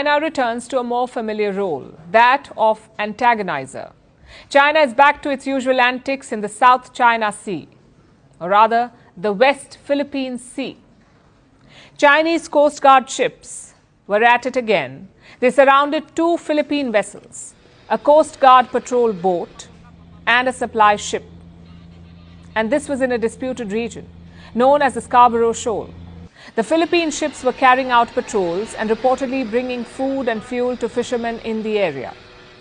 China returns to a more familiar role, that of antagonizer. China is back to its usual antics in the South China Sea, or rather, the West Philippine Sea. Chinese Coast Guard ships were at it again. They surrounded two Philippine vessels, a Coast Guard patrol boat and a supply ship. And this was in a disputed region, known as the Scarborough Shoal. The Philippine ships were carrying out patrols and reportedly bringing food and fuel to fishermen in the area.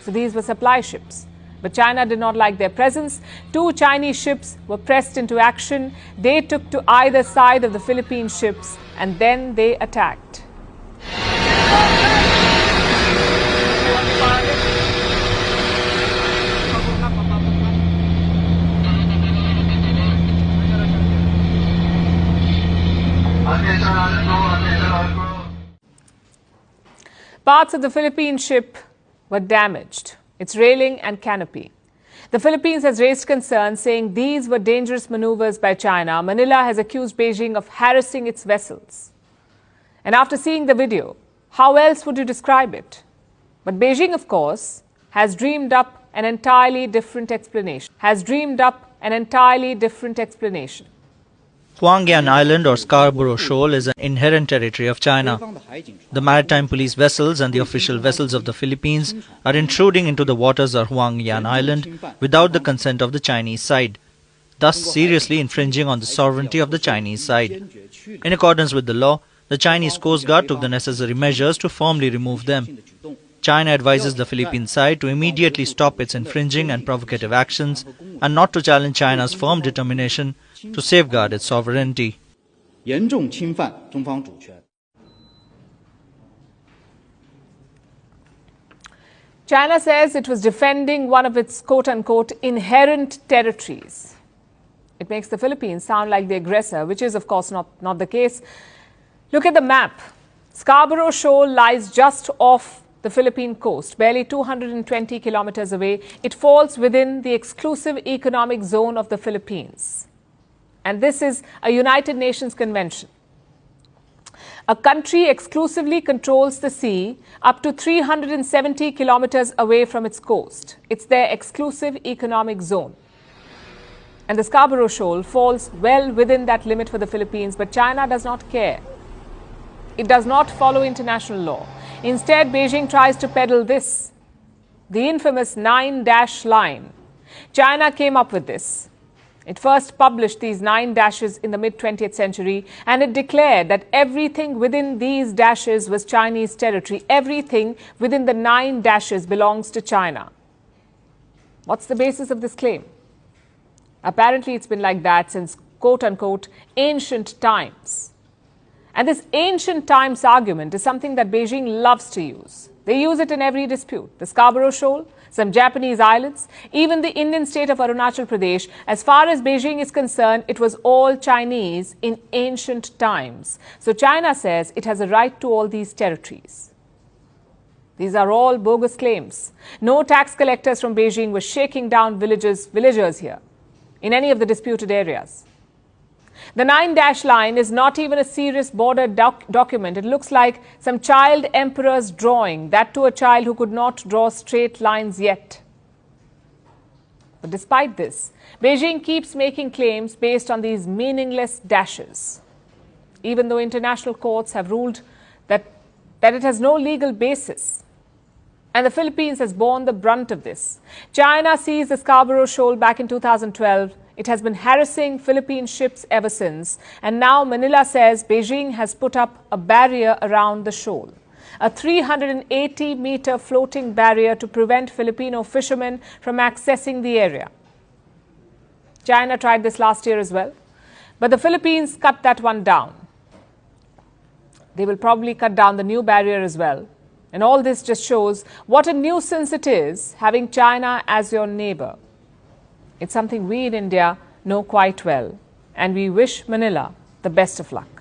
So these were supply ships. But China did not like their presence. Two Chinese ships were pressed into action. They took to either side of the Philippine ships and then they attacked. Parts of the Philippine ship were damaged, its railing and canopy. The Philippines has raised concerns, saying these were dangerous maneuvers by China. Manila has accused Beijing of harassing its vessels. And after seeing the video, how else would you describe it? But Beijing, of course, has dreamed up an entirely different explanation. Huangyan Island or Scarborough Shoal is an inherent territory of China. The maritime police vessels and the official vessels of the Philippines are intruding into the waters of Huangyan Island without the consent of the Chinese side, thus seriously infringing on the sovereignty of the Chinese side. In accordance with the law, the Chinese Coast Guard took the necessary measures to formally remove them. China advises the Philippine side to immediately stop its infringing and provocative actions and not to challenge China's firm determination to safeguard its sovereignty. China says it was defending one of its quote-unquote inherent territories. It makes the Philippines sound like the aggressor, which is of course not the case. Look at the map. Scarborough Shoal lies just off the Philippine coast, barely 220 kilometers away. It falls within the exclusive economic zone of the Philippines. And this is a United Nations convention. A country exclusively controls the sea up to 370 kilometers away from its coast. It's their exclusive economic zone. And the Scarborough Shoal falls well within that limit for the Philippines, but China does not care. It does not follow international law. Instead, Beijing tries to peddle this, the infamous 9-dash line. China came up with this. It first published these 9 dashes in the mid-20th century, and it declared that everything within these dashes was Chinese territory. Everything within the 9 dashes belongs to China. What's the basis of this claim? Apparently, it's been like that since quote-unquote ancient times. And this ancient times argument is something that Beijing loves to use. They use it in every dispute. The Scarborough Shoal, some Japanese islands, even the Indian state of Arunachal Pradesh. As far as Beijing is concerned, it was all Chinese in ancient times. So China says it has a right to all these territories. These are all bogus claims. No tax collectors from Beijing were shaking down villagers here in any of the disputed areas. The 9-dash line is not even a serious border document. It looks like some child emperor's drawing, that to a child who could not draw straight lines yet. But despite this, Beijing keeps making claims based on these meaningless dashes, even though international courts have ruled that it has no legal basis. And the Philippines has borne the brunt of this. China seized the Scarborough Shoal back in 2012. It has been harassing Philippine ships ever since. And now Manila says Beijing has put up a barrier around the shoal, a 380-meter floating barrier to prevent Filipino fishermen from accessing the area. China tried this last year as well, but the Philippines cut that one down. They will probably cut down the new barrier as well. And all this just shows what a nuisance it is having China as your neighbor. It's something we in India know quite well, and we wish Manila the best of luck.